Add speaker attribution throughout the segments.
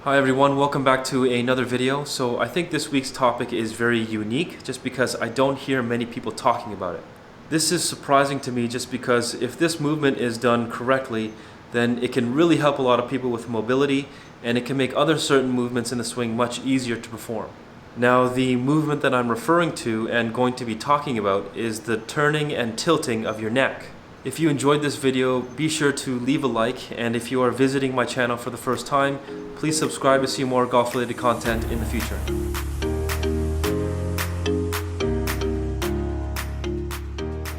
Speaker 1: Hi everyone, welcome back to another video. So I think this week's topic is very unique just because I don't hear many people talking about it. This is surprising to me just because if this movement is done correctly, then it can really help a lot of people with mobility and it can make other certain movements in the swing much easier to perform. Now the movement that I'm referring to and going to be talking about is the turning and tilting of your neck. If you enjoyed this video, be sure to leave a like, and if you are visiting my channel for the first time, please subscribe to see more golf-related content in the future.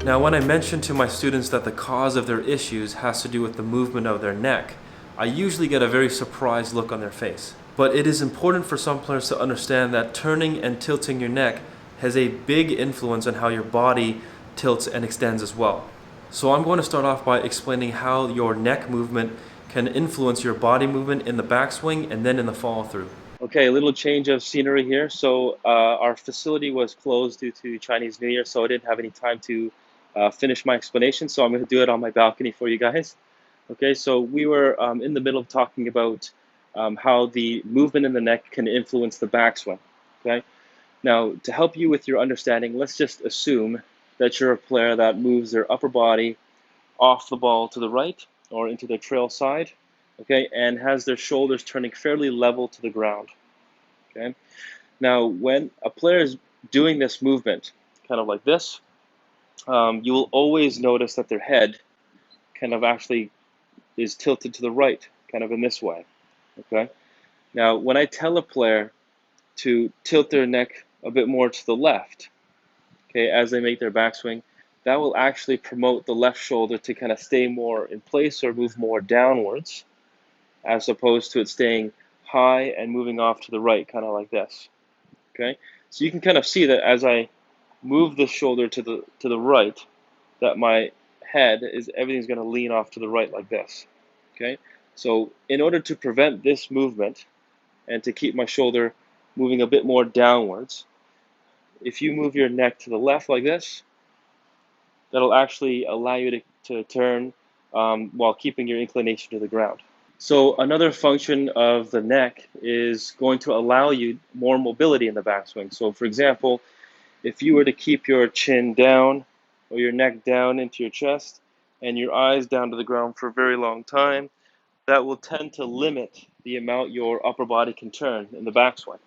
Speaker 1: Now, when I mention to my students that the cause of their issues has to do with the movement of their neck, I usually get a very surprised look on their face. But it is important for some players to understand that turning and tilting your neck has a big influence on how your body tilts and extends as well. So I'm going to start off by explaining how your neck movement can influence your body movement in the backswing and then in the follow through. Okay, a little change of scenery here. So our facility was closed due to Chinese New Year, so I didn't have any time to finish my explanation. So I'm going to do it on my balcony for you guys. Okay, so we were in the middle of talking about how the movement in the neck can influence the backswing. Okay, now to help you with your understanding, let's just assume that you're a player that moves their upper body off the ball to the right or into the trail side, okay, and has their shoulders turning fairly level to the ground. Okay. Now, when a player is doing this movement, kind of like this, you will always notice that their head kind of actually is tilted to the right, kind of in this way. Okay. Now, when I tell a player to tilt their neck a bit more to the left, okay, as they make their backswing, that will actually promote the left shoulder to kind of stay more in place or move more downwards, as opposed to it staying high and moving off to the right, kind of like this. Okay, so you can kind of see that as I move the shoulder to the right, that my head is everything's going to lean off to the right like this. Okay, so in order to prevent this movement and to keep my shoulder moving a bit more downwards, if you move your neck to the left like this, that'll actually allow you to turn while keeping your inclination to the ground. So another function of the neck is going to allow you more mobility in the backswing. So for example, if you were to keep your chin down or your neck down into your chest and your eyes down to the ground for a very long time, that will tend to limit the amount your upper body can turn in the backswing.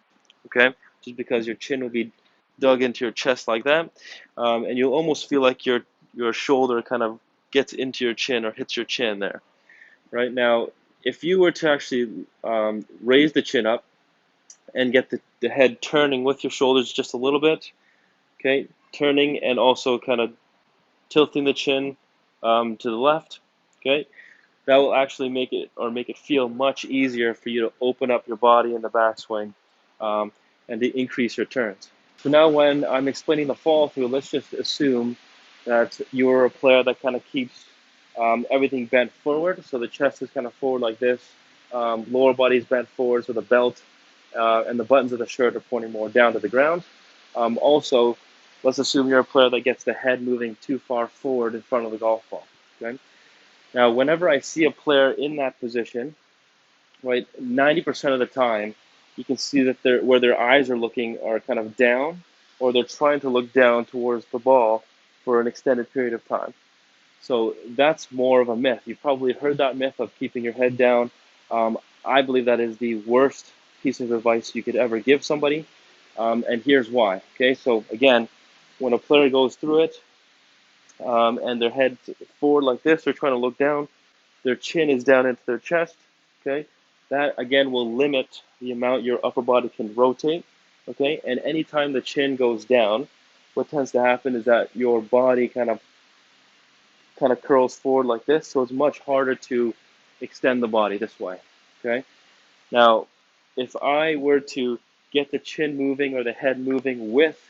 Speaker 1: Okay, just because your chin will be dug into your chest like that, and you'll almost feel like your shoulder kind of gets into your chin or hits your chin there. Right now, if you were to actually raise the chin up and get the head turning with your shoulders just a little bit, okay, turning and also kind of tilting the chin to the left, okay, that will actually make it feel much easier for you to open up your body in the backswing um, and to increase your turns. So now when I'm explaining the follow through, let's just assume that you're a player that kind of keeps everything bent forward. So the chest is kind of forward like this, lower body is bent forward, so the belt and the buttons of the shirt are pointing more down to the ground. Also, let's assume you're a player that gets the head moving too far forward in front of the golf ball. Okay. Now, whenever I see a player in that position, right, 90% of the time, you can see that where their eyes are looking are kind of down, or they're trying to look down towards the ball for an extended period of time. So that's more of a myth. You've probably heard that myth of keeping your head down. I believe that is the worst piece of advice you could ever give somebody, and here's why. Okay, so again, when a player goes through it and their head forward like this, they're trying to look down, their chin is down into their chest, okay? That, again, will limit the amount your upper body can rotate, okay? And anytime the chin goes down, what tends to happen is that your body kind of curls forward like this, so it's much harder to extend the body this way, okay? Now, if I were to get the chin moving or the head moving with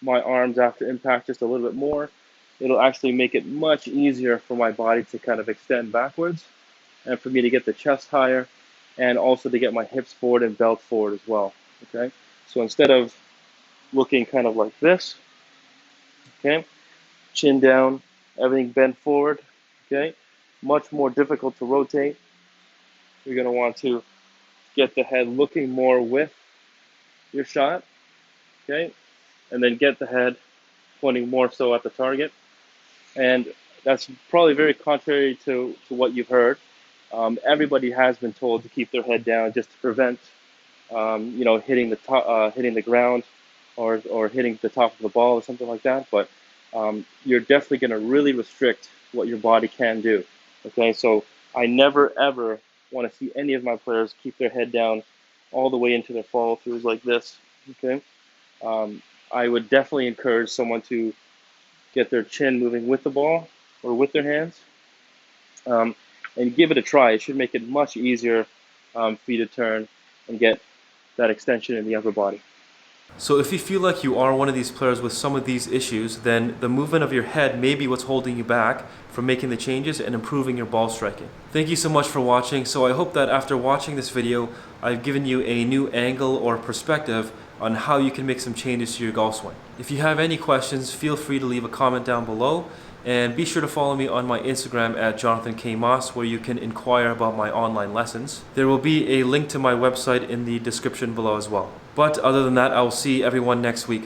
Speaker 1: my arms after impact just a little bit more, it'll actually make it much easier for my body to kind of extend backwards and for me to get the chest higher and also to get my hips forward and belt forward as well. Okay, so instead of looking kind of like this, okay, chin down, everything bent forward, okay, much more difficult to rotate. You're going to want to get the head looking more with your shot, okay? And then get the head pointing more so at the target. And that's probably very contrary to what you've heard. Everybody has been told to keep their head down just to prevent, hitting the ground, or hitting the top of the ball or something like that. But you're definitely going to really restrict what your body can do. Okay, so I never ever want to see any of my players keep their head down all the way into their follow throughs like this. Okay, I would definitely encourage someone to get their chin moving with the ball or with their hands, um, and give it a try. It should make it much easier for you to turn and get that extension in the upper body. So if you feel like you are one of these players with some of these issues, then the movement of your head may be what's holding you back from making the changes and improving your ball striking. Thank you so much for watching. So I hope that after watching this video, I've given you a new angle or perspective on how you can make some changes to your golf swing. If you have any questions, feel free to leave a comment down below, and be sure to follow me on my Instagram at Jonathan K. Moss, where you can inquire about my online lessons. There will be a link to my website in the description below as well. But other than that, I will see everyone next week.